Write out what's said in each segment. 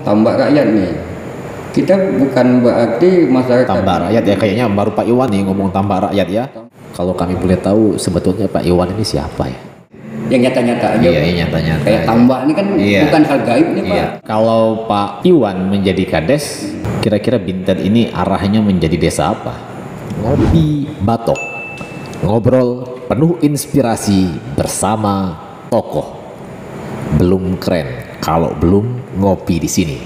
tambak rakyat nih. Kita bukan berarti masyarakat Tambak rakyat ya, kayaknya baru Pak Iwan nih ngomong tambak rakyat ya. Kalau kami boleh tahu sebetulnya Pak Iwan ini siapa ya? yang nyata-nyata aja. Iya, nyata-nyata. Kayak tambak ini kan bukan hal gaib nih, Pak. Iya. Kalau Pak Iwan menjadi kades, kira-kira Bintet ini arahnya menjadi desa apa? Ngopi Batok, ngobrol penuh inspirasi bersama tokoh. Belum keren kalau belum ngopi di sini.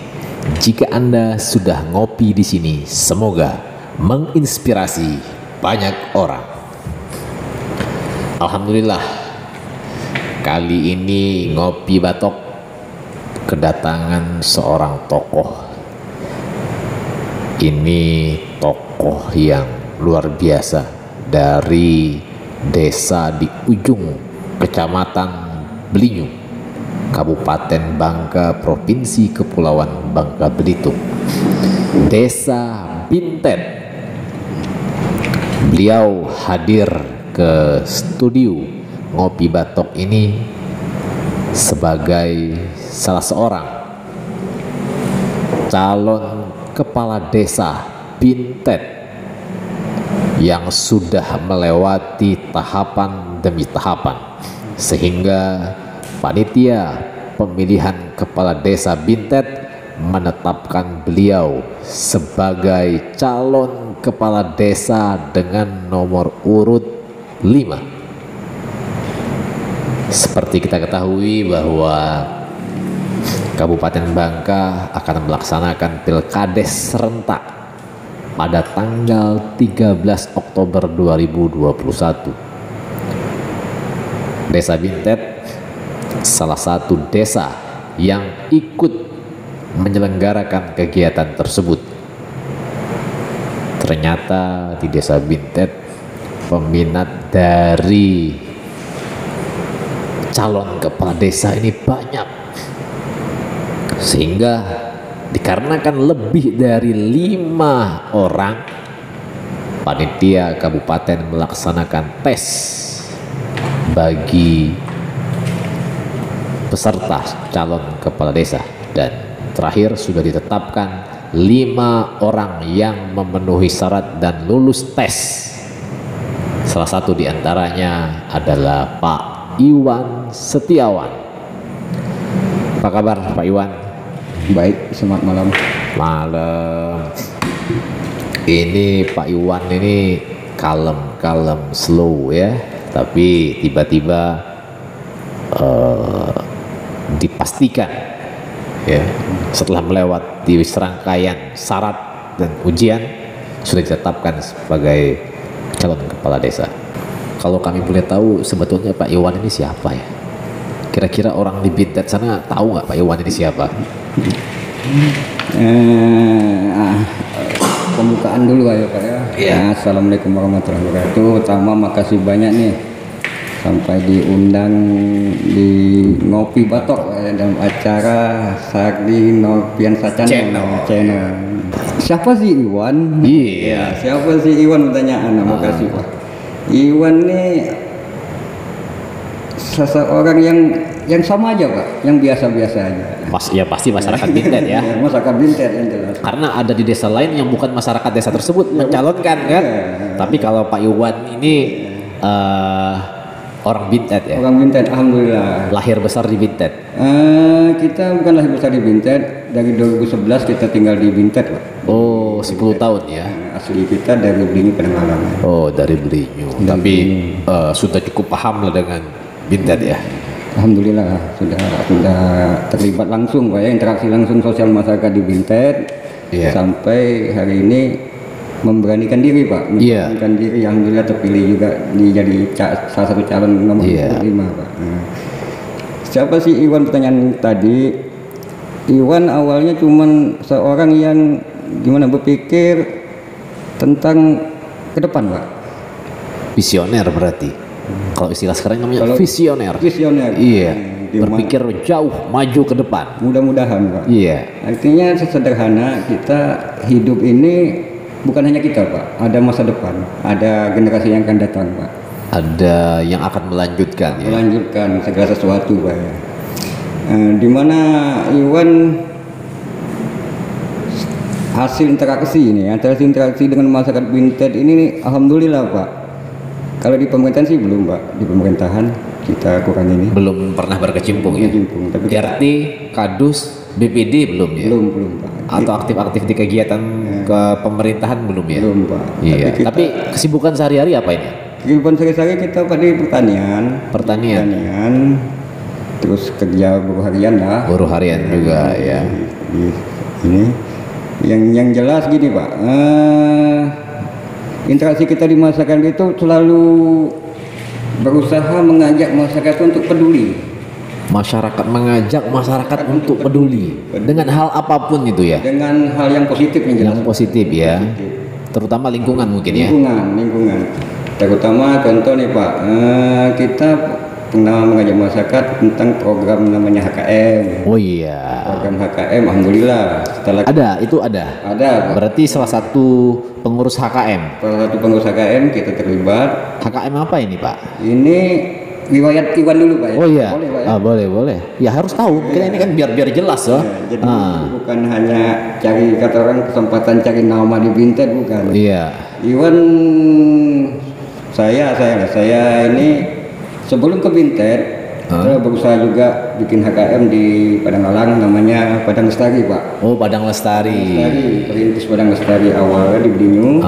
Jika Anda sudah ngopi di sini, semoga menginspirasi banyak orang. Alhamdulillah, kali ini Ngopi Batok kedatangan seorang tokoh. Ini tokoh yang luar biasa dari desa di ujung Kecamatan Belinyu, Kabupaten Bangka, Provinsi Kepulauan Bangka Belitung, Desa Bintet. Beliau hadir ke studio Ngopi Batok ini sebagai salah seorang calon kepala desa Bintet yang sudah melewati tahapan demi tahapan, sehingga panitia pemilihan kepala desa Bintet menetapkan beliau sebagai calon kepala desa dengan nomor urut 5. Seperti kita ketahui bahwa Kabupaten Bangka akan melaksanakan pilkades serentak pada tanggal 13 Oktober 2021. Desa Bintet salah satu desa yang ikut menyelenggarakan kegiatan tersebut. Ternyata di Desa Bintet peminat dari calon kepala desa ini banyak, sehingga dikarenakan lebih dari 5 orang, panitia kabupaten melaksanakan tes bagi peserta calon kepala desa, dan terakhir sudah ditetapkan 5 orang yang memenuhi syarat dan lulus tes. Salah satu diantaranya adalah Pak Iwan Setiawan. Apa kabar Pak Iwan? Baik, selamat malam. Malam. Ini Pak Iwan ini kalem-kalem, slow ya, tapi tiba-tiba dipastikan ya, setelah melewati serangkaian syarat dan ujian sudah ditetapkan sebagai calon kepala desa. Kalau kami boleh tahu sebetulnya Pak Iwan ini siapa ya? Kira-kira orang di Bintet sana tahu nggak Pak Iwan ini siapa? Pembukaan dulu ayo Pak ya. Iya. Assalamualaikum warahmatullahi wabarakatuh. Pertama makasih banyak nih sampai diundang di Ngopi Batok dalam acara Sardi Nopian Sacana channel. Siapa sih Iwan? Iya. Siapa sih Iwan, pertanyaan. Makasih Pak. Iwan nih seseorang yang sama aja Pak, yang biasa-biasa aja. Ya pasti masyarakat Bintet ya. Masyarakat Bintet yang jelas. Karena ada di desa lain yang bukan masyarakat desa tersebut mencalonkan kan. Tapi kalau Pak Iwan ini orang Bintet ya. Orang Bintet, alhamdulillah. Lahir besar di Bintet. Kita bukan lahir besar di Bintet. Dari 2011 kita tinggal di Bintet Pak. Oh, 10 tahun ya. Asli kita dari Belinyu Penanggalan. Oh, dari Belinyu. Tapi sudah cukup paham lah dengan Bintet ya. Alhamdulillah sudah terlibat langsung Pak ya, interaksi langsung sosial masyarakat di Bintet. Iya. Sampai hari ini memberanikan diri Pak, memberanikan diri, alhamdulillah terpilih juga jadi salah satu calon nomor 5 Pak. Siapa sih Iwan, pertanyaan tadi? Iwan awalnya cuman seorang yang gimana berpikir tentang ke depan Pak. Visioner berarti. Kalau istilah sekarang namanya visioner. Visioner. Iya. Berpikir jauh, maju ke depan. Mudah-mudahan Pak. Iya. Artinya sesederhana kita hidup ini bukan hanya kita Pak, ada masa depan, ada generasi yang akan datang Pak. Ada yang akan melanjutkan ya. Melanjutkan segala sesuatu Pak ya. Dimana Iwan hasil interaksi ini, interaksi dengan masyarakat Bintan ini, alhamdulillah Pak. Kalau di pemerintahan sih belum Pak, di pemerintahan kita kurang ini. Belum pernah berkecimpung ya. Tapi RT, Kadus, BPD belum ya. Belum Pak. Atau aktif-aktif di kegiatan ke pemerintahan belum ya. Belum Pak. Iya. Tapi kesibukan sehari-hari apa ini? Kehidupan sehari-hari kita pada pertanian, terus kerja buruh harian lah. Buruh harian juga ya. Ini yang jelas gini Pak, interaksi kita di masyarakat itu selalu berusaha mengajak masyarakat untuk peduli. Masyarakat mengajak masyarakat untuk peduli dengan hal apapun itu ya. Dengan hal yang positif yang positif ya. Terutama lingkungan mungkin ya. Lingkungan. Terutama contoh nih Pak, kita pernah mengajak masyarakat tentang program namanya HKM. Oh iya. Program HKM, alhamdulillah. Setelah Ada. Berarti salah satu pengurus HKM. Salah satu pengurus HKM kita terlibat. HKM apa ini Pak? Ini riwayat Iwan dulu Pak. Oh iya. Boleh Pak ya? Boleh. Ya harus tahu. Kita ini kan biar jelas ya. Jadi bukan hanya cari kata orang kesempatan cari nama di Bintan, bukan. Iya. Iwan, saya ini sebelum ke Bintan, saya berusaha juga bikin HKM di Padang Alang, namanya Padang Lestari Pak. Oh Padang Lestari. Perintis Padang Lestari awalnya di Blinyu.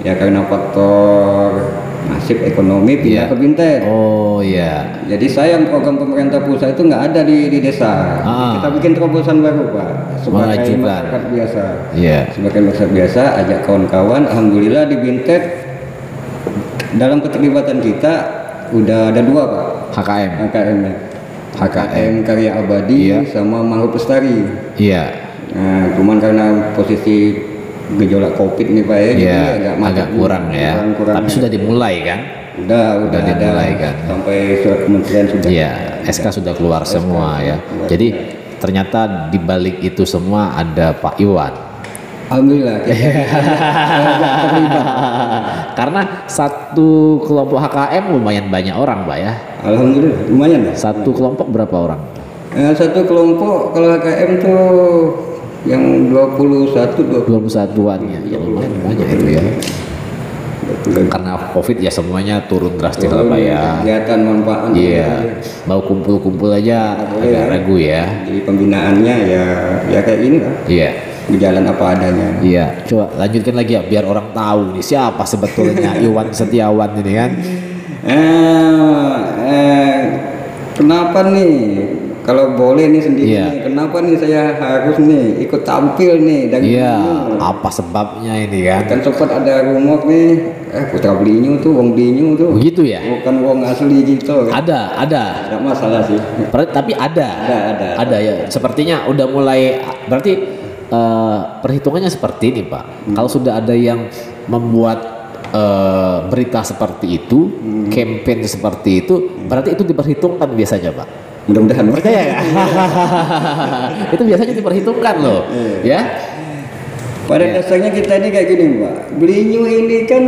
Ya karena faktor nasib ekonomi pindah ke Bintan. Oh iya. Jadi sayang program pemerintah pusat itu nggak ada di desa. Kita bikin terobosan baru Pak. Sebagai masyarakat biasa. Sebagai masyarakat biasa, ajak kawan-kawan. Alhamdulillah di Bintan dalam keterlibatan kita udah ada 2 Pak. HKM Karya Abadi sama Makhluk Lestari. Iya. Nah, cuman karena posisi gejolak Covid nih Pak ya, agak kurang ya. Tapi sudah dimulai kan? Udah dimulai kan. Sampai surat kementerian sudah. Iya, SK sudah keluar semua ya. Jadi ternyata di balik itu semua ada Pak Iwan. Alhamdulillah. Karena satu kelompok HKM lumayan banyak orang Pak ya. Alhamdulillah lumayan. Satu kelompok berapa orang? Satu kelompok kalau HKM tuh yang 21-an ya lumayan banyak itu ya. Karena Covid ya semuanya turun drastis lah Pak ya. Kegiatan manfaat. Iya. Mau kumpul-kumpul aja agak ragu ya. Jadi pembinaannya ya kayak gini lah. Iya. Berjalan apa adanya. Iya. Coba lanjutkan lagi ya biar orang tahu nih siapa sebetulnya Iwan Setiawan ini kan. Kenapa nih? Kalau boleh nih sendiri, kenapa nih saya harus nih ikut tampil nih dari apa sebabnya ini kan? Kan sempat ada rumor nih, putra Blinyu tuh, wong Blinyu tuh. Begitu ya? Bukan wong asli gitu. Kan? Ada. Tidak masalah sih. Tapi ada. Ada ya. Sepertinya udah mulai. Berarti perhitungannya seperti ini Pak. Kalau sudah ada yang membuat berita seperti itu, campaign seperti itu, berarti itu diperhitungkan biasanya Pak. Mudah-mudahan percaya ya. Itu biasanya diperhitungkan loh. Ya. Pada dasarnya kita ini kayak gini Pak. Blinyu ini kan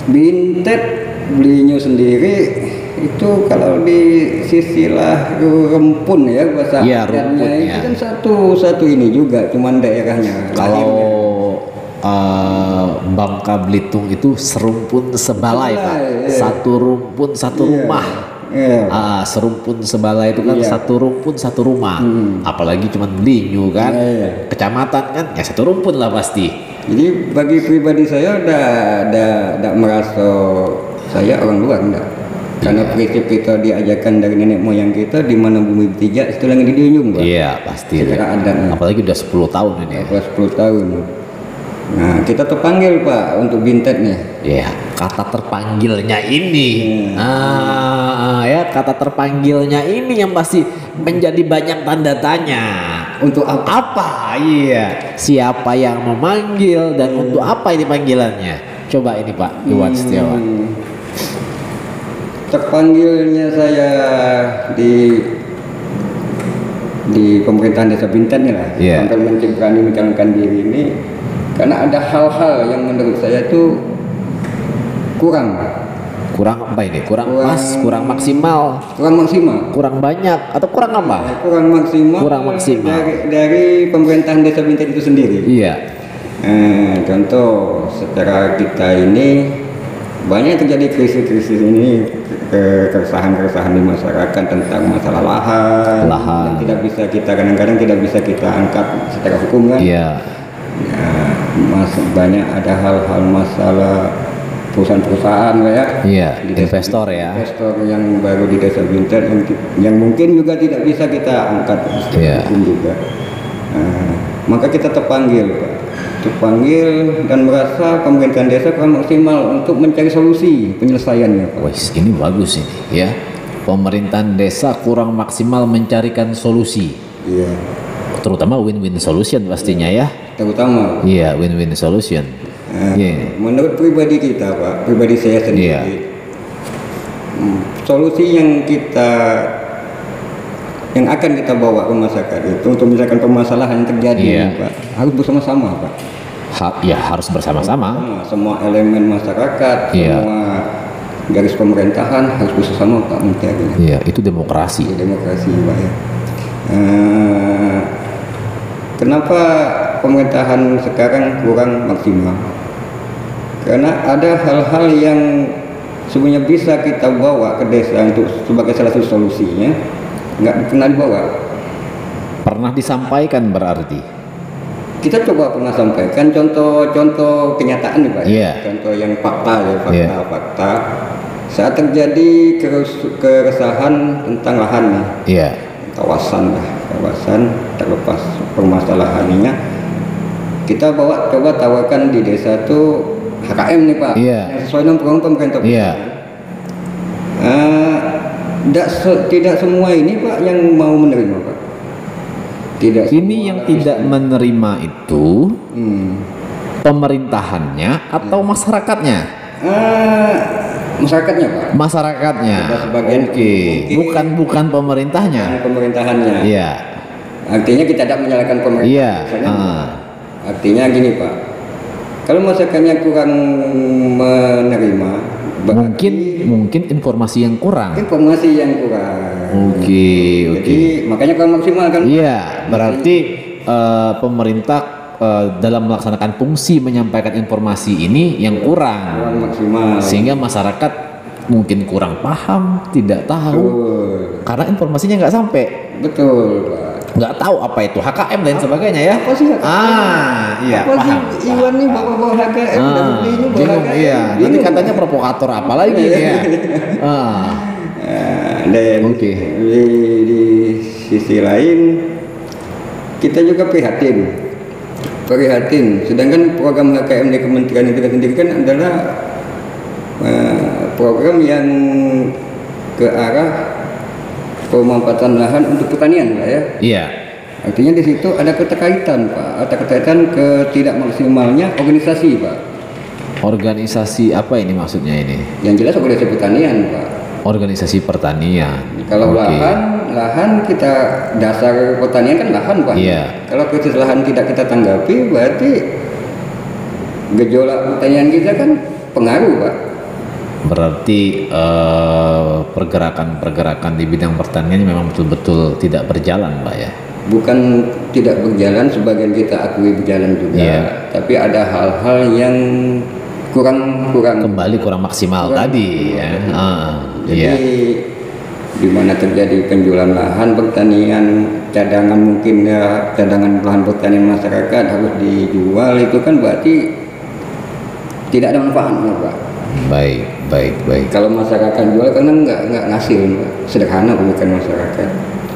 Bintan, Blinyu sendiri itu kalau di sisilah rempun ya bahasa rumpun itu kan satu ini juga, cuman daerahnya. Kalau Bangka Belitung itu serumpun sebalai Pak. Satu rumpun satu rumah. Serumpun sebalai itu kan satu rumpun satu rumah. Apalagi cuma Blinyu kan, kecamatan kan, ya satu rumpun lah pasti. Jadi bagi pribadi saya udah merasa saya orang luar enggak. Karena prinsip kita diajarkan dari nenek moyang kita, di mana bumi berpijak itu yang dijunjung Pak. Iya pasti. Secara adat. Apalagi udah 10 tahun ini ya. 10 tahun. Nah, kita terpanggil Pak untuk Bintan nih. Ya, kata terpanggilnya ini. Kata terpanggilnya ini yang pasti menjadi banyak tanda tanya. Untuk apa? Iya. Siapa yang memanggil dan untuk apa ini panggilannya? Coba ini Pak Iwan Setiawan. Terpanggilnya saya di pemerintahan Desa Bintan nih lah. Sampai berani mencalonkan diri ini. Karena ada hal-hal yang menurut saya itu kurang Kurang apa ini? Kurang pas, kurang maksimal, kurang banyak, atau kurang apa? Kurang maksimal. Kurang maksimal dari pemerintahan Desa Bintan itu sendiri. Iya. Contoh secara kita ini banyak terjadi krisis-krisis ini, keresahan-keresahan di masyarakat tentang masalah lahan. Yang tidak bisa kita kadang-kadang tidak bisa kita angkat secara hukum kan. Iya. Banyak ada hal-hal masalah perusahaan-perusahaan ya. Iya, investor ya. Investor yang baru di Desa Bintan yang mungkin juga tidak bisa kita angkat secara hukum juga. Maka kita terpanggil dan merasa pemerintahan desa kurang maksimal untuk mencari solusi penyelesaiannya, Pak. Wes, ini bagus ini ya. Pemerintahan desa kurang maksimal mencarikan solusi. Iya. Terutama win-win solution pastinya ya. Terutama. Iya, win-win solution. Menurut pribadi kita, Pak, pribadi saya sendiri, solusi yang akan kita bawa ke masyarakat itu untuk misalkan permasalahan yang terjadi, Pak, harus bersama-sama, Pak. Harus bersama-sama. Semua elemen masyarakat, semua garis pemerintahan harus bersama, Pak, mencari. Iya, itu demokrasi. Demokrasi, Pak ya. Kenapa pemerintahan sekarang kurang maksimal? Karena ada hal-hal yang sebenarnya bisa kita bawa ke desa untuk sebagai salah satu solusinya, nggak pernah dibawa. Pernah disampaikan berarti? Kita coba pernah sampaikan contoh-contoh kenyataan nih, Pak. Contoh yang fakta ya, fakta. Saat terjadi keresahan tentang lahan nih, kawasan terlepas permasalahannya, kita coba tawarkan di desa tuh HKM nih, Pak, yang sesuai dengan program pemerintah pusat. Tidak semua ini, Pak, yang mau menerima, Pak. Ini yang tidak menerima itu pemerintahannya atau masyarakatnya? Masyarakatnya, Pak. Masyarakatnya. Bukan pemerintahnya. Pemerintahannya. Iya. Artinya kita tidak menyalahkan pemerintah. Iya. Artinya gini, Pak. Kalau masyarakatnya kurang menerima, mungkin informasi yang kurang. Jadi makanya kurang maksimal kan? Iya, berarti pemerintah dalam melaksanakan fungsi menyampaikan informasi ini yang kurang maksimal, sehingga masyarakat mungkin kurang paham, tidak tahu, karena informasinya nggak sampai. Betul, Pak. Nggak tahu apa itu HKM dan sebagainya ya. Apa sih HKM? Iya, paham. Iwan nih bawa HKM dan belinya bawa HKM. Iya, nanti katanya provokator apa lagi ya. Dan di sisi lain kita juga prihatin. Sedangkan program HKM di Kementerian itu sendiri kan adalah program yang ke arah pemanfaatan lahan untuk pertanian, Pak ya. Iya. Artinya di situ ada keterkaitan, Pak. Ada keterkaitan ketidak maksimalnya organisasi, Pak. Organisasi apa ini maksudnya ini? Yang jelas organisasi pertanian, Pak. Organisasi pertanian. Kalau lahan kita dasar pertanian kan lahan, Pak. Iya. Kalau krisis lahan tidak kita tanggapi, berarti gejolak pertanian kita kan pengaruh, Pak. Berarti pergerakan di bidang pertanian memang betul-betul tidak berjalan, Pak ya? Bukan tidak berjalan, sebagian kita akui berjalan juga, tapi ada hal-hal yang kurang maksimal tadi ya. Jadi di mana terjadi penjualan lahan pertanian cadangan, mungkin ya cadangan lahan pertanian masyarakat harus dijual, itu kan berarti tidak ada manfaatnya, Pak. Baik. Kalau masyarakat jual karena nggak ngasil, sederhana pemikiran masyarakat.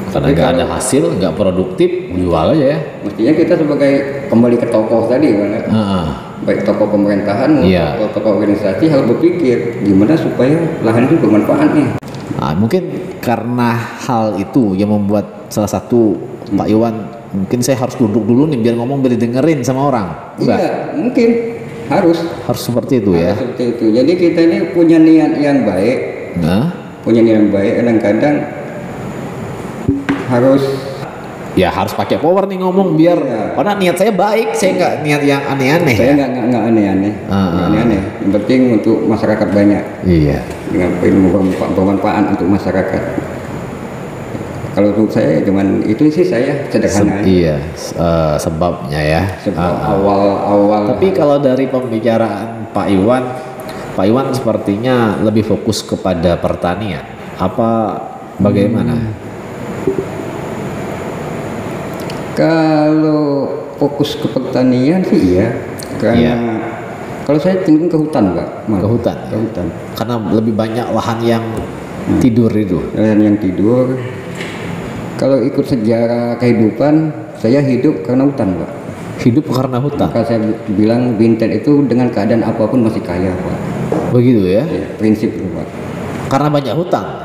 Karena nggak ada hasil, nggak produktif, jual aja ya. Mestinya kita sebagai kembali ke tokoh tadi, kan? Baik tokoh pemerintahan maupun tokoh organisasi harus berpikir gimana supaya lahan itu bermanfaat nih. Mungkin karena hal itu yang membuat salah satu Pak Iwan, mungkin saya harus duduk dulu nih biar ngomong, biar dengerin sama orang. Iya, mungkin. Harus seperti itu ya. Seperti itu. Jadi kita ini punya niat yang baik. Kadang-kadang harus pakai power nih ngomong biar Karena niat saya baik, saya nggak niat yang aneh-aneh. Saya nggak aneh-aneh. Nggak aneh-aneh. Yang penting untuk masyarakat banyak. Iya. Dengan ilmu bermanfaat untuk masyarakat. Kalau untuk saya cuman itu sih, saya sederhana. Iya, sebabnya ya. Sebab awal-awal. Tapi kalau dari pembicaraan Pak Iwan sepertinya lebih fokus kepada pertanian. Apa bagaimana? Kalau fokus ke pertanian sih iya. Karena kalau saya cenderung ke hutan, Pak. Ke hutan. Ke hutan. Karena lebih banyak lahan yang tidur itu. Lahan yang tidur. Kalau ikut sejarah kehidupan, saya hidup karena hutan, Pak. Hidup karena hutan. Maka saya bilang Bintan itu dengan keadaan apapun masih kaya, Pak. Begitu ya? Ya, prinsip itu, Pak. Karena banyak hutan.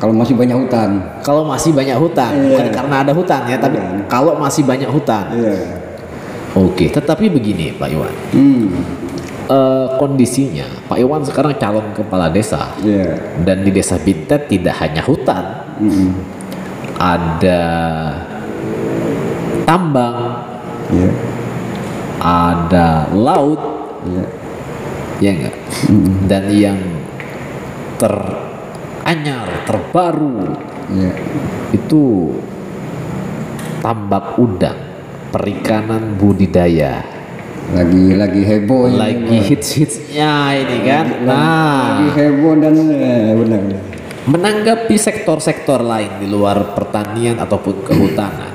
Kalau masih banyak hutan. Kalau masih banyak hutan, bukan karena ada hutan ya, tapi kalau masih banyak hutan. Iya. Oke, tetapi begini Pak Iwan. Kondisinya Pak Iwan sekarang calon kepala desa. Iya. Dan di desa Bintan tidak hanya hutan. Ada tambang, ada laut, ya enggak? Dan yang teranyar, terbaru, itu tambak udang, perikanan budidaya. Lagi heboh. Lagi hits-hitsnya ini kan. Lagi heboh dan benar. Menanggapi sektor-sektor lain di luar pertanian ataupun kehutanan,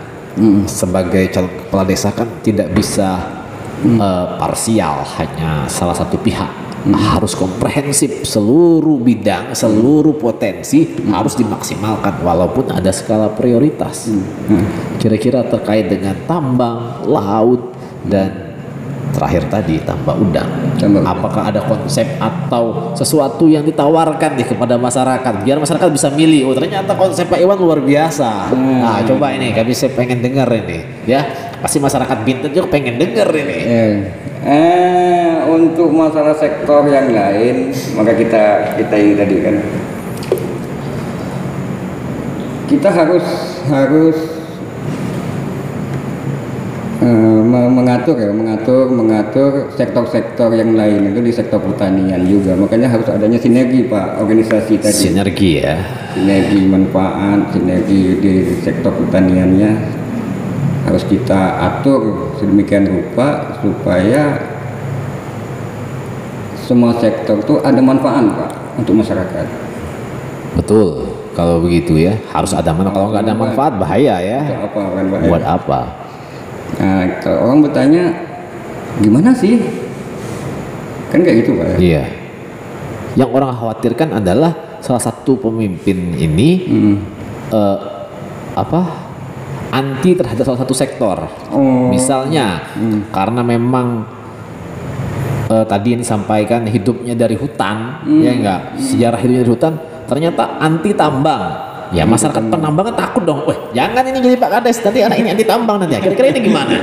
sebagai calon kepala desa kan tidak bisa parsial, hanya salah satu pihak. Harus komprehensif, seluruh bidang, seluruh potensi harus dimaksimalkan walaupun ada skala prioritas. Kira-kira terkait dengan tambang, laut, dan terakhir tadi tambak udang. Apakah ada konsep atau sesuatu yang ditawarkan nih kepada masyarakat biar masyarakat bisa milih? Oh ternyata konsep Pak Iwan luar biasa. Nah coba ini kami saya pengen dengar ini ya. Pasti masyarakat Bintan juga pengen dengar ini. Untuk masalah sektor yang lain, maka kita ini tadi kan kita harus mengatur sektor-sektor yang lain itu di sektor pertanian juga. Makanya harus adanya sinergi, Pak, organisasi tadi. Sinergi ya. Sinergi manfaat, sinergi di sektor pertaniannya harus kita atur sedemikian rupa supaya semua sektor itu ada manfaat, Pak, untuk masyarakat. Betul. Kalau begitu ya, harus ada manfaat. Kalau nggak ada manfaat bahaya ya. Untuk apa kan, bahaya. Buat apa? Nah, kalau orang bertanya gimana sih? Kan kayak gitu, Pak. Iya. Yang orang khawatirkan adalah salah satu pemimpin ini anti terhadap salah satu sektor. Misalnya karena memang tadi yang disampaikan hidupnya dari hutan, ya enggak? Sejarah hidupnya dari hutan, ternyata anti tambang. Ya masyarakat penambangan takut dong. Jangan ini jadi Pak Kades, nanti anak ini anti tambang nanti. Kira-kira ini gimana?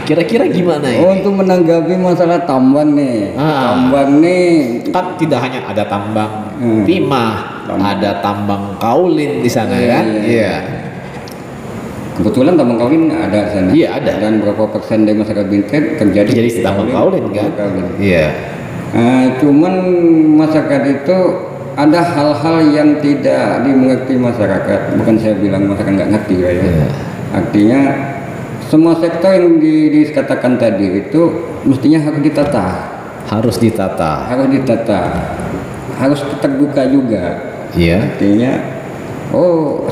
Kira-kira gimana ini? Untuk menanggapi masalah tambang nih, tambang nih kan tidak hanya ada tambang timah, ada tambang kaulin di sana kan? Iya. Kebetulan tambang kaulin ada di sana. Iya ada. Dan berapa persen dari masyarakat Bintan terjadi jadi tambang kaulin kan? Iya. Cuman masyarakat itu ada hal-hal yang tidak dimengerti masyarakat. Bukan saya bilang masyarakat nggak ngerti ya. Artinya semua sektor yang dikatakan tadi itu mestinya harus ditata. Harus terbuka juga. Iya. Artinya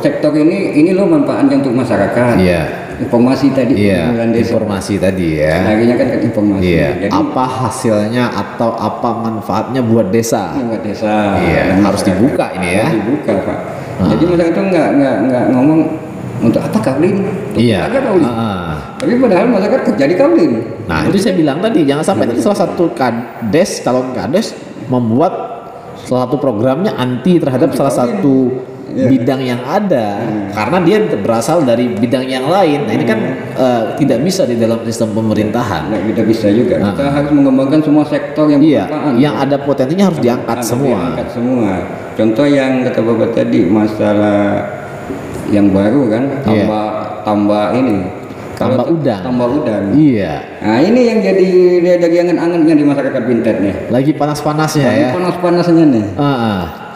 sektor ini loh manfaatnya untuk masyarakat. Iya. Informasi tadi. Iya. Informasi tadi ya. Akhirnya kan informasi. Iya. Jadi, apa hasilnya atau apa manfaatnya buat desa? Buat desa. Iya. Harus dibuka ini ya. Harus dibuka, Pak. Jadi masyarakat itu nggak ngomong untuk apa kaulin. Iya. Aja kaulin. Tapi padahal masyarakat terjadi kaulin. Nah itu saya bilang tadi jangan sampai nanti salah satu kades, calon kades membuat salah satu programnya anti terhadap salah satu bidang yang ada karena dia berasal dari bidang yang lain. Nah ini kan tidak bisa di dalam sistem pemerintahan. Tidak bisa juga. Kita harus mengembangkan semua sektor yang yang ada potensinya harus diangkat semua. Contoh yang kata Bapak tadi masalah yang baru kan tambah ini tambak udang. Tambak udang. Iya. Nah ini yang jadi angan-angannya di masyarakat Bintan nih. Lagi panas-panasnya ya. Panas-panasnya nih.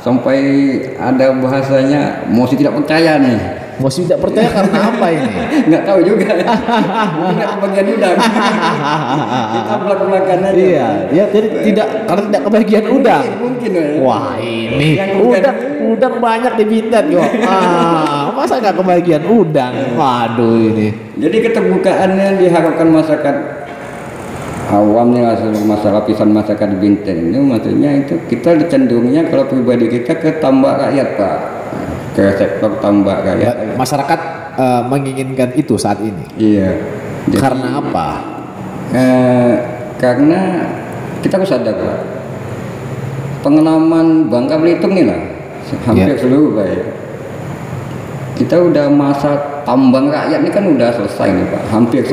Sampai ada bahasanya Mosi tidak percaya nih. Mosi tidak percaya karena apa ini? Nggak tahu juga. Nggak kebagian udang. Kita belak-belakan aja. Iya, ya jadi karena tidak kebagian udang. Mungkin. Wah ini udang banyak di Bintan kok. Masa nggak kebagian udang? Waduh ini. Jadi keterbukaannya diharapkan masyarakat awam nih, masalah lapisan masyarakat di Bintan ini, maksudnya itu kita cenderungnya kalau pribadi kita ke tambak rakyat Pak, ke sektor tambak rakyat. Masyarakat menginginkan itu saat ini. Iya. Jadi, karena apa? Karena kita harus sadar Pak, pengalaman Bangka Belitung nih lah, hampir seluruh Pak ya. Kita udah masa tambang rakyat ini kan udah selesai nih Pak, hampir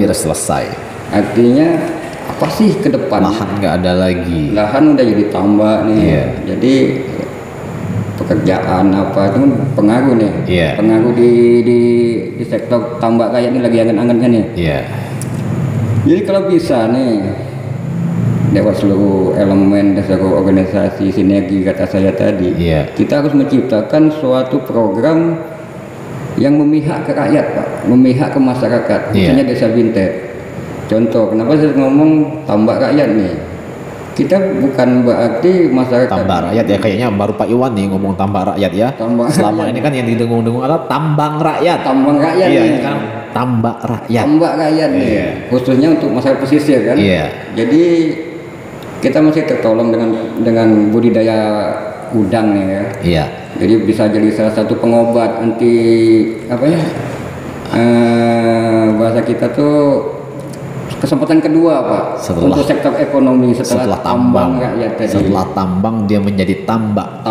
selesai. Artinya apa sih ke depan? Lahan nggak ada lagi. Lahan udah jadi tambak nih. Jadi pekerjaan apa itu pengaruh nih. Pengaruh di sektor tambak kayak ini lagi angan-angannya nih. Jadi kalau bisa nih lewat seluruh elemen dan seluruh organisasi sinergi kata saya tadi, kita harus menciptakan suatu program yang memihak ke rakyat Pak, memihak ke masyarakat, misalnya desa Bintan. Contoh, kenapa saya ngomong tambak rakyat nih? Kita bukan berarti masyarakat. Tambak rakyat ya, kayaknya baru Pak Iwan nih ngomong tambak rakyat ya. Selama ini kan yang didengung-dengung adalah tambang rakyat. Tambang rakyat. Iya, ini kan tambak rakyat. Tambak rakyat nih, khususnya untuk masyarakat pesisir kan. Jadi kita masih tertolong dengan budidaya udang nih ya. Jadi bisa jadi salah satu pengobat anti apa ya? Bahasa kita tuh kesempatan kedua Pak untuk sektor ekonomi setelah tambang rakyat tadi. Setelah tambang dia menjadi tambak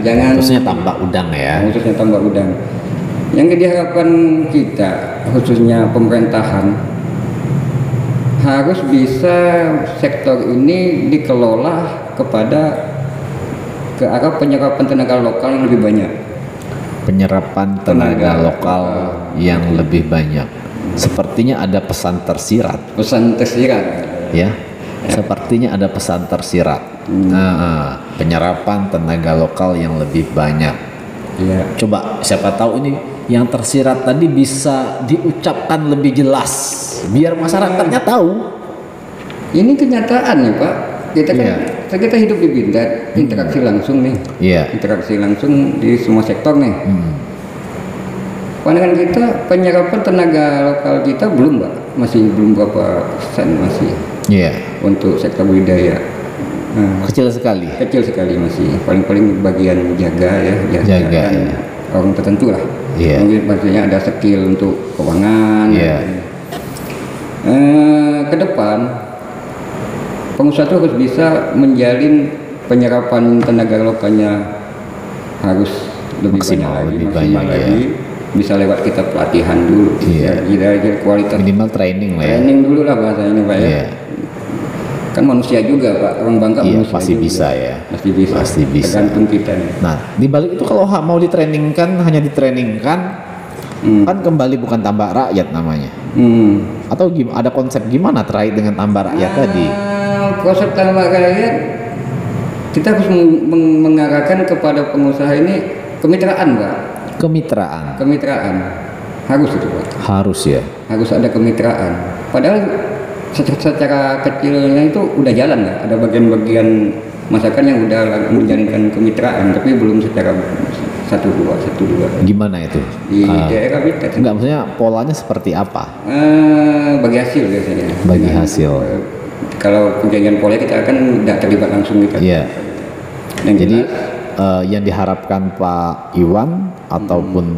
jangan khususnya tambak udang ya. Khususnya tambak udang. Yang diharapkan kita khususnya pemerintahan harus bisa sektor ini dikelola ke arah penyerapan tenaga lokal yang lebih banyak. Penyerapan tenaga lokal yang lebih banyak. Sepertinya ada pesan tersirat. Ya. Sepertinya ada pesan tersirat. Penyerapan tenaga lokal yang lebih banyak. Coba siapa tahu ini yang tersirat tadi bisa diucapkan lebih jelas biar masyarakatnya tahu. Ini kenyataan ya Pak. Kita hidup di Bintan, interaksi langsung nih. Interaksi langsung di semua sektor nih. Pandangan kita penyerapan tenaga lokal kita belum Pak, masih belum berapa persen masih. Untuk sektor budidaya. Kecil sekali masih. Paling bagian jaga orang tertentu lah. Mungkin maksudnya ada skill untuk keuangan. Ke depan pengusaha itu harus bisa menjalin penyerapan tenaga lokalnya harus lebih maksimal lagi. Bisa lewat kita pelatihan dulu, kira-kira kualitas minimal training lah ya. Training dulu lah bahasanya Pak ya. Kan manusia juga Pak, orang Bangka manusia pasti juga. Bisa ya. Pasti bisa. Tergantung kita nih. Nah, di balik itu kalau mau hanya ditrainingkan, kan kembali bukan tambak rakyat namanya. Atau ada konsep gimana terkait dengan tambak rakyat tadi? Konsep tambak rakyat kita harus mengarahkan kepada pengusaha ini kemitraan Pak. Kemitraan harus itu Pak. Harus ada kemitraan. Padahal secara kecilnya itu udah jalan lah. Ada bagian-bagian masyarakat yang udah menjalinkan kemitraan, tapi belum secara satu dua. Gimana itu? Di daerah Bintan. Enggak, maksudnya polanya seperti apa? Bagi hasil biasanya. Bagi hasil. Kalau perjanjian pola kita akan tidak terlibat langsung gitu. Jadi yang diharapkan Pak Iwan ataupun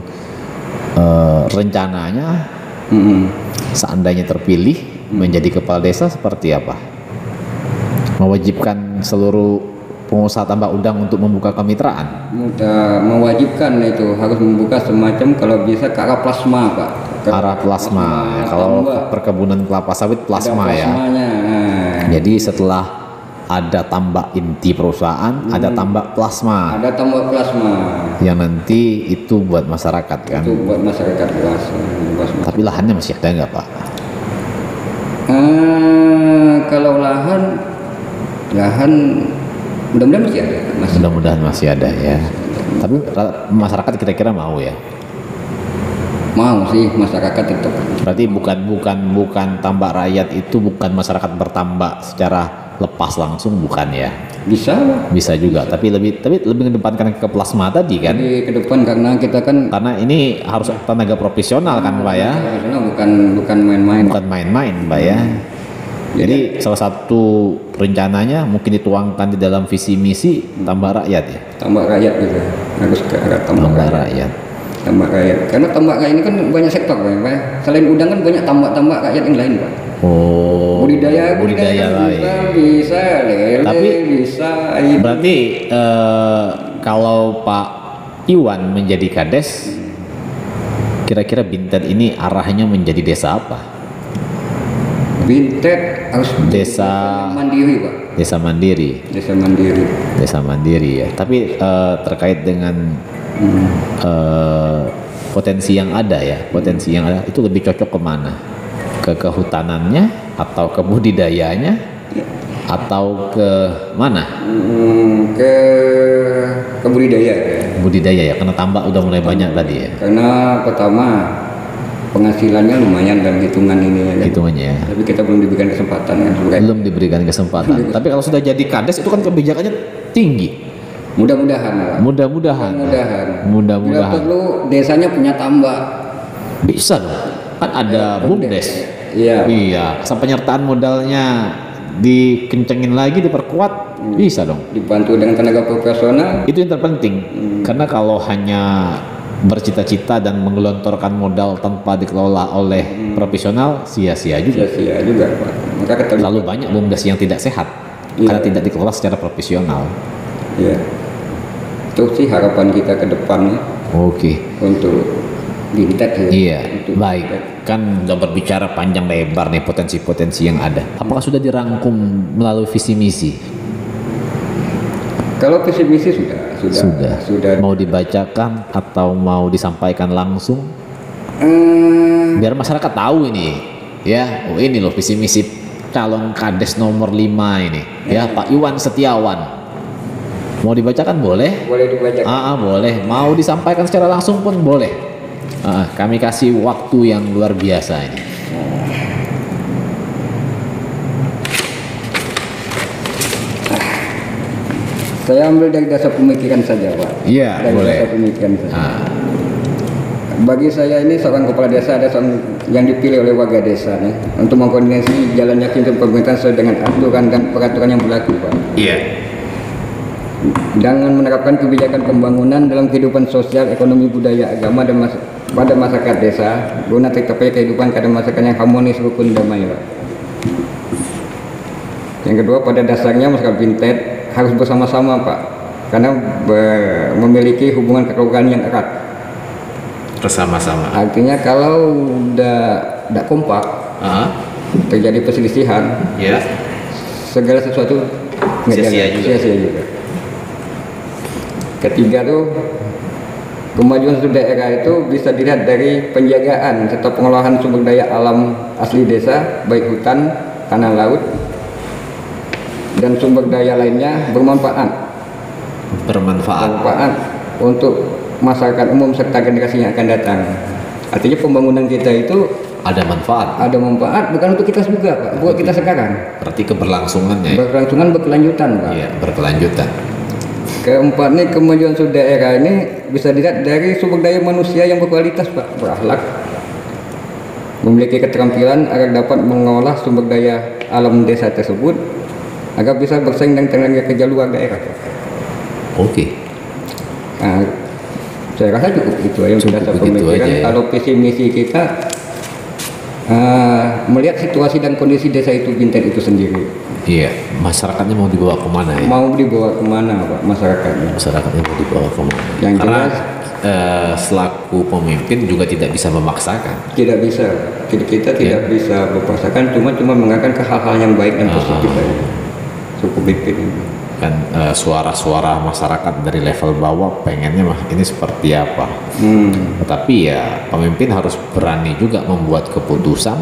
rencananya seandainya terpilih menjadi kepala desa seperti apa? Mewajibkan seluruh pengusaha tambak udang untuk membuka kemitraan? Mewajibkan itu harus membuka semacam kalau bisa ke arah plasma Pak. Arah plasma. Kalau perkebunan kelapa sawit plasma ya. Jadi setelah ada tambak inti perusahaan, ada tambak plasma. Ada tambak plasma. Yang nanti itu buat masyarakat kan? Itu buat masyarakat luas. Tapi lahannya masih ada nggak Pak? Kalau lahan mudah-mudahan masih ada. Mudah-mudahan masih ada ya. Tapi masyarakat kira-kira mau ya? Mau sih masyarakat tetap. Berarti bukan tambak rakyat itu bukan masyarakat bertambak secara lepas langsung, bukan ya? Bisa lah. Bisa juga, tapi lebih mengedepankan ke plasma tadi kan? Jadi ke depan karena ini harus tenaga profesional kan Pak ya? Bukan main-main. Bukan main-main Pak ya. Jadi salah satu rencananya mungkin dituangkan di dalam visi misi tambak rakyat ya? Tambak rakyat juga harus ke arah tambak rakyat. Tambak rakyat. Karena tambak rakyat ini kan banyak sektor Pak. Selain udang kan banyak tambak rakyat yang lain Pak. Oh, budidaya lain. Bisa lele, tapi bisa. Berarti kalau Pak Iwan menjadi Kades, kira-kira Bintan ini arahnya menjadi desa apa? Bintan harus desa mandiri Pak. Desa mandiri. Desa mandiri ya. Tapi terkait dengan potensi yang ada itu lebih cocok kemana? Ke kehutanannya atau ke budidayanya atau ke mana? Ke budidaya ya. Budidaya ya, karena tambak udah mulai banyak tadi ya. Karena pertama penghasilannya lumayan dan hitungan ini ya. Hitungannya ya. Tapi kita belum diberikan kesempatan kan. Belum diberikan kesempatan. Tapi kalau sudah jadi Kades itu kan kebijakannya tinggi. Mudah-mudahan. Tidak perlu desanya punya tambak. Bisa dong. Kan ada BUMDes. Iya. Penyertaan modalnya dikencengin lagi, diperkuat, bisa dong. Dibantu dengan tenaga profesional. Itu yang terpenting. Karena kalau hanya bercita-cita dan menggelontorkan modal tanpa dikelola oleh profesional, sia-sia juga. Sia-sia juga Pak. Maka terlalu banyak BUMDes yang tidak sehat karena tidak dikelola secara profesional. Iya. Itu sih harapan kita ke depannya. Oke. Untuk Bintan. Iya, baik. Kan udah berbicara panjang lebar nih potensi-potensi yang ada. Apakah sudah dirangkum melalui visi misi? Kalau visi misi sudah. Mau dibacakan atau mau disampaikan langsung? Biar masyarakat tahu ini, ya. Oh ini loh visi misi calon Kades nomor 5 ini, ya Pak Iwan Setiawan. Mau dibacakan boleh? Boleh dibacakan. Boleh. Mau disampaikan secara langsung pun boleh. Kami kasih waktu yang luar biasa ini. Saya ambil dari dasar pemikiran saja Pak. Iya, boleh. Dasar pemikiran saja. Bagi saya ini seorang kepala desa ada seorang yang dipilih oleh warga desa nih untuk mengkoordinasi jalannya kinerja pemerintahan sesuai dengan aturan dan peraturan yang berlaku Pak. Iya. Dengan menerapkan kebijakan pembangunan dalam kehidupan sosial, ekonomi, budaya, agama dan pada masyarakat desa guna tercapai kehidupan keadaan masyarakat yang harmonis, rukun, damai Pak. Yang kedua, pada dasarnya masyarakat Bintan harus bersama-sama Pak, karena memiliki hubungan kekeluargaan yang erat. Bersama-sama. Artinya kalau udah kompak, terjadi perselisihan, segala sesuatu sia-sia juga. Ketiga tuh, kemajuan suatu daerah itu bisa dilihat dari penjagaan serta pengolahan sumber daya alam asli desa, baik hutan, tanah laut, dan sumber daya lainnya bermanfaat untuk masyarakat umum serta generasi yang akan datang. Artinya pembangunan kita itu ada manfaat bukan untuk kita juga Pak, buat kita sekarang. Berarti keberlangsungannya. Berkelanjutan Pak. Iya, berkelanjutan. Keempat nih, kemajuan suatu daerah ini bisa dilihat dari sumber daya manusia yang berkualitas Pak, berakhlak, memiliki keterampilan agar dapat mengolah sumber daya alam desa tersebut agar bisa bersaing dengan tenaga kerja luar daerah Pak. Oke. Nah, saya rasa cukup itu aja sudah pemikiran. Ya. Kalau visi misi kita melihat situasi dan kondisi desa itu Bintan itu sendiri. Iya, masyarakatnya mau dibawa kemana ya? Mau dibawa kemana Pak masyarakatnya? Masyarakatnya mau dibawa kemana? Yang karena jelas, selaku pemimpin juga tidak bisa memaksakan. Tidak bisa, kita tidak bisa memaksakan, cuma mengatakan ke hal-hal yang baik dan positif aja. suku Bintet ini. Kan suara-suara masyarakat dari level bawah pengennya mah ini seperti apa. Tetapi ya pemimpin harus berani juga membuat keputusan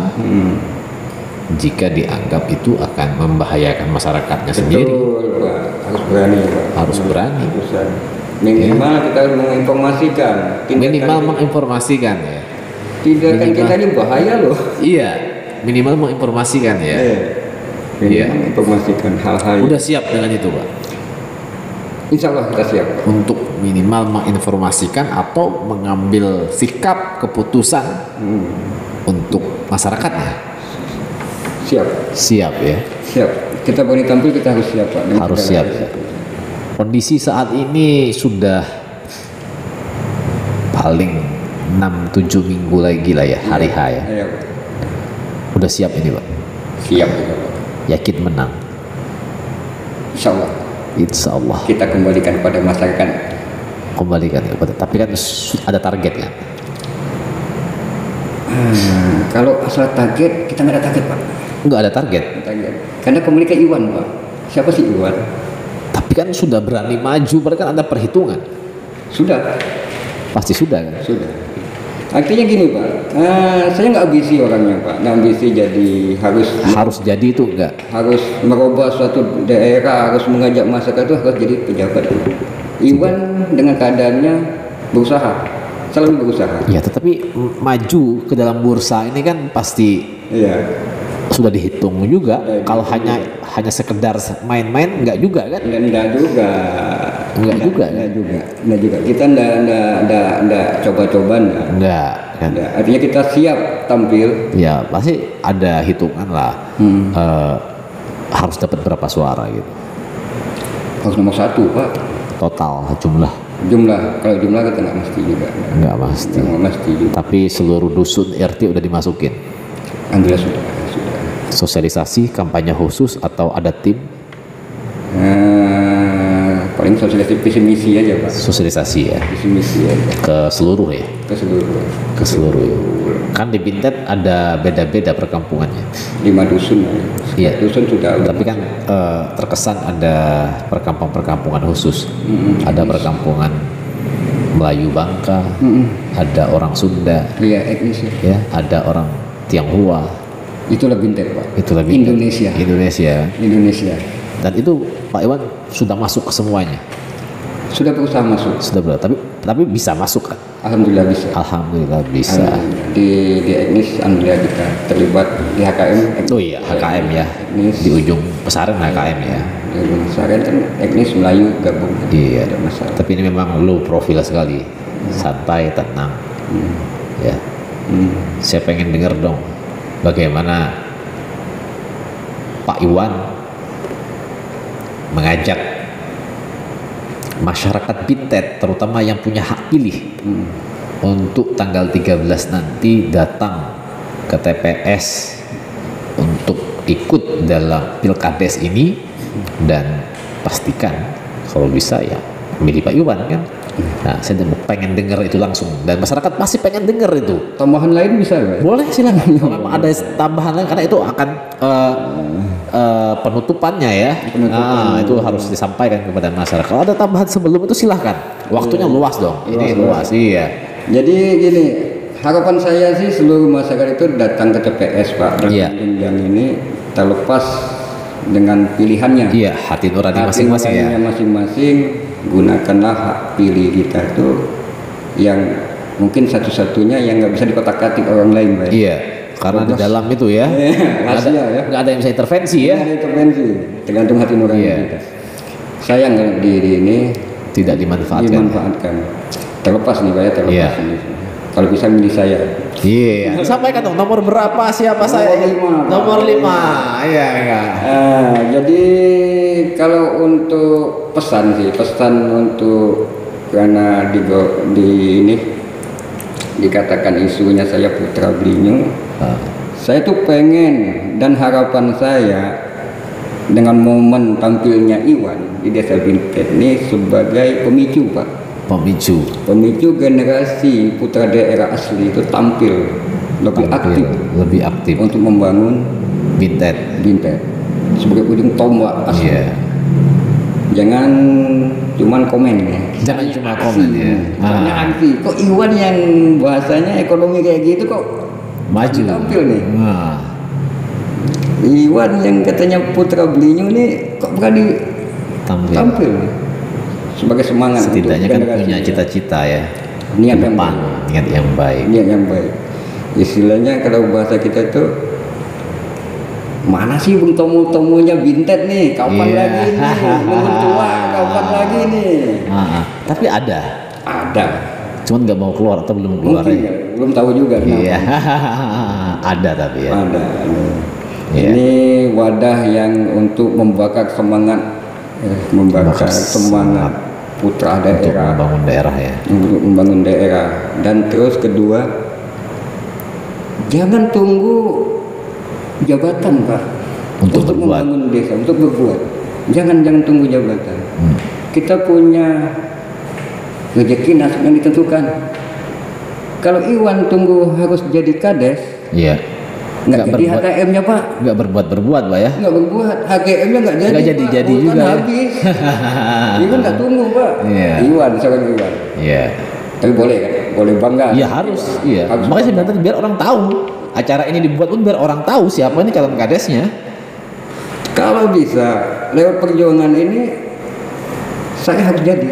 jika dianggap itu akan membahayakan masyarakatnya sendiri. Betul, Pak. Harus berani, Pak. Harus berani. Minimal kita harus menginformasikan. Minimal menginformasikan ya. Tindakan kita ini bahaya loh. Iya, minimal menginformasikan ya. Iya. Menginformasikan hal-hal. Udah siap dengan itu, Pak? Insya Allah kita siap. Untuk minimal menginformasikan atau mengambil sikap keputusan untuk masyarakatnya. Siap. Siap ya. Siap. Kita berani tampil, kita harus siap, Pak. Harus siap. Kondisi saat ini sudah paling 6-7 minggu lagi lah ya, hari H ya. Iya. Udah siap ini, Pak? Siap kita, Pak. Yakin menang? Insya Allah. Insya Allah. Kita kembalikan kepada masyarakat. Kembalikan kepada, tapi kan ada target kan? Kalau asal target, kita nggak ada target, Pak. Nggak ada target. Target. Karena kembali ke Iwan, Pak. Siapa sih Iwan? Tapi kan sudah berani maju, berarti kan ada perhitungan. Sudah. Pasti sudah kan? Sudah. Artinya gini, Pak. Saya nggak ambisi orangnya, Pak. Nggak ambisi jadi harus jadi itu enggak. Harus merubah suatu daerah, harus mengajak masyarakat itu harus jadi pejabat. Iwan dengan keadaannya berusaha, selalu berusaha. Ya, tetapi maju ke dalam bursa ini kan pasti sudah dihitung juga. Kalau hanya sekedar main-main enggak juga kan? Enggak juga. Kita enggak coba-coba enggak. Kan? Artinya kita siap tampil. Ya, pasti ada hitungan lah. Harus dapat berapa suara gitu. Harus nomor 1, Pak. Total jumlah. Kalau jumlah kita nggak mesti juga. Nggak mesti juga. Tapi seluruh dusun RT udah dimasukin. Alhamdulillah sudah. Sosialisasi, kampanye khusus atau ada tim? Paling sosialisasi visi misi aja, Pak. Sosialisasi ya. Visi misi aja. Ke seluruh ya. Ke seluruh. Ya. Kan di Bintet ada beda-beda perkampungannya. 5 dusun. Iya. Dusun sudah. Tapi kan terkesan ada perkampungan khusus. Ada perkampungan Melayu Bangka, ada orang Sunda. Iya, etnis. Ya, ada orang Tionghoa. Itulah Bintet, Pak. Itulah Bintet. Indonesia. Dan itu Pak Iwan sudah masuk ke semuanya. Sudah berusaha masuk. Tapi bisa masuk kan? Alhamdulillah bisa. Di etnis alhamdulillah kita terlibat di HKM. Oh iya, HKM ya. Etnis. Di ujung Pesaren HKM ya. Di ujung Pesaren kan etnis Melayu gabung. Iya. Ada masalah. Tapi ini memang low profil sekali. Santai, tenang. Ya. Saya pengen dengar dong bagaimana Pak Iwan mengajak masyarakat Bintet, terutama yang punya hak pilih, untuk tanggal 13 nanti datang ke TPS untuk ikut dalam Pilkades ini, dan pastikan kalau bisa ya milih Pak Iwan kan. Nah, saya pengen dengar itu langsung, dan masyarakat pasti pengen dengar itu. Tambahan lain bisa ya? Boleh, silakan. Kalau ada tambahan lain, karena itu akan penutupannya ya. Itu harus disampaikan kepada masyarakat. Kalau ada tambahan sebelum itu silahkan. Waktunya luas dong. Ini luas. Iya. Jadi gini, harapan saya sih seluruh masyarakat itu datang ke TPS, Pak. Iya. Yang ini terlepas dengan pilihannya. Iya, hati nurani masing-masing ya. Masing-masing, gunakanlah hak pilih kita itu yang mungkin satu-satunya yang nggak bisa dikotak-katik orang lain, Pak. Iya, karena di dalam itu ya, nggak ada yang bisa intervensi ya. Nggak ada intervensi, tergantung hati nurani kita. Sayang kalau diri ini tidak dimanfaatkan. Terlepas nih, Pak ya, terlepas ini. Kalau bisa milih saya. Iya. Sampaikan dong nomor berapa, siapa saya? Nomor 5. Iya. Jadi kalau untuk pesan untuk karena di ini dikatakan isunya saya Putra Belinyung. Saya tuh pengen dan harapan saya dengan momen tampilnya Iwan di Desa Bintet ini sebagai pemicu, Pak. Pemicu generasi putra daerah asli itu tampil lebih aktif untuk membangun Bintet. sebagai ujung tombak asli. Jangan cuman komen ya. Jangan cuma komen ya. Banyak aksi. Kok Iwan yang bahasanya ekonomi kayak gitu kok maju tampil nih. Iwan yang katanya putra beliau nih kok berani tampil sebagai semangat. Setidaknya kan punya cita-cita ya. Niat yang baik. Niat yang baik. Istilahnya kalau bahasa kita itu, mana sih bung tomunya Bintet nih? Kapan lagi nih? Belum tua, kapan lagi nih? Tapi ada. Cuman nggak mau keluar atau belum keluar? Mungkin, belum tahu juga. Iya. Ada tapi ya. Ada. Ini wadah yang untuk membakar semangat, semangat putra daerah. Untuk membangun daerah ya. Untuk membangun daerah. Dan terus kedua, jangan tunggu jabatan Pak untuk membangun desa, untuk berbuat. Jangan tunggu jabatan. Kita punya rezeki nasib yang ditentukan. Kalau Iwan tunggu harus jadi kades, nggak jadi HKM-nya Pak. Nggak berbuat Pak ya. Nggak berbuat, HKM-nya nggak jadi juga. Kan habis. Iwan nggak tunggu Pak. Iwan, seorang Iwan. Tapi boleh kan? Boleh bangga. Iya harus. Makanya saya bilang biar orang tahu. Acara ini dibuat pun biar orang tahu siapa ini calon kadesnya. Kalau bisa lewat perjuangan ini saya harus jadi.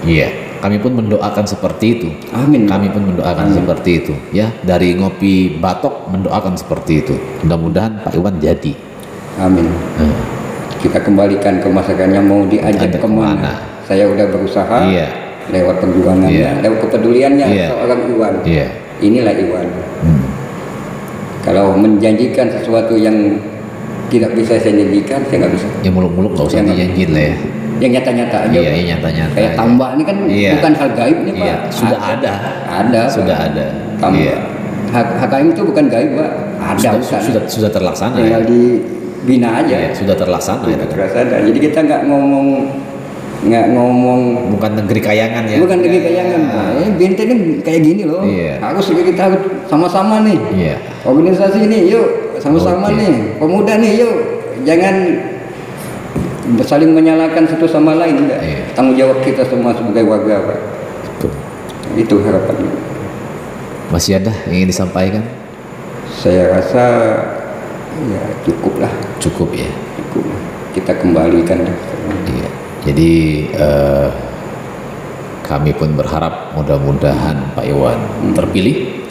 Iya, kami pun mendoakan seperti itu. Amin. Kami pun mendoakan seperti itu. Ya, dari Ngopi Batok mendoakan seperti itu. Mudah-mudahan Pak Iwan jadi. Amin. Kita kembalikan ke masyarakatnya, mau diajak kemana? Saya udah berusaha. Lewat perjuangannya, lewat kepeduliannya seorang Iwan. Inilah Iwan. Kalau menjanjikan sesuatu yang tidak bisa saya janjikan, saya nggak bisa. Ya muluk-muluk nggak usah dijanjiin lah ya. Yang nyata-nyata aja. Iya, nyata-nyata. Kayak tambak ini kan bukan hal gaib nih Pak. Sudah ada. Sudah ada. Tambak. HKM itu bukan gaib Pak. Ada. Sudah terlaksana. Tinggal dibina aja. Sudah terlaksana. Jadi kita nggak ngomong bukan negeri kayangan ya. Bukan negeri kayangan. Bintet ini kayak gini loh. Kita harus sama-sama nih. Organisasi ini yuk sama-sama nih. Pemuda nih yuk. Jangan saling menyalahkan satu sama lain. Tanggung jawab kita semua sebagai warga Pak. Betul. Itu harapannya. Masih ada yang ingin disampaikan? Saya rasa ya cukup lah. Cukup ya. Cukup. Kita kembalikan. Jadi kami pun berharap mudah-mudahan Pak Iwan terpilih.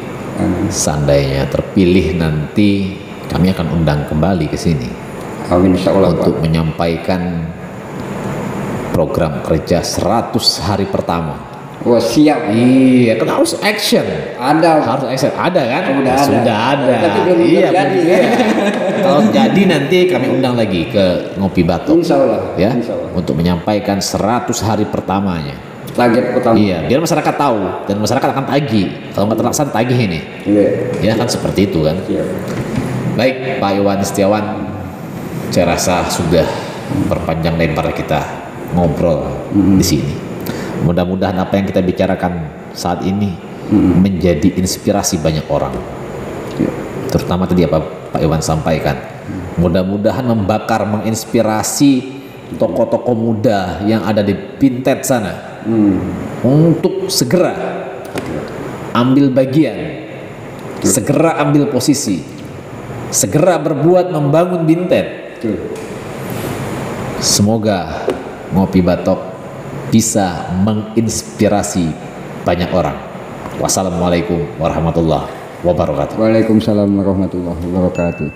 Seandainya terpilih nanti kami akan undang kembali ke sini. Amin, insyaallah, untuk menyampaikan program kerja 100 hari pertama. Wah, siap. Iya, kan harus action. Harus action. Ada kan? Sudah ada. Tapi belum jadi. Kalau jadi nanti kami undang lagi ke Ngopi Batok. Insyaallah. Ya. Untuk menyampaikan 100 hari pertamanya. Target pertama. Iya, biar masyarakat tahu dan masyarakat akan tagih. Kalau nggak terlaksana tagih ini. Ya kan seperti itu kan. Baik, Pak Iwan Setiawan, saya rasa sudah berpanjang lebar kita ngobrol di sini. Mudah-mudahan apa yang kita bicarakan saat ini menjadi inspirasi banyak orang. Terutama tadi apa Pak Iwan sampaikan. Mudah-mudahan membakar, menginspirasi tokoh-tokoh muda yang ada di Bintet sana untuk segera ambil bagian, segera ambil posisi, segera berbuat membangun Bintet. Semoga Ngopi Batok bisa menginspirasi banyak orang. Wassalamualaikum warahmatullahi wabarakatuh. Waalaikumsalam warahmatullahi wabarakatuh.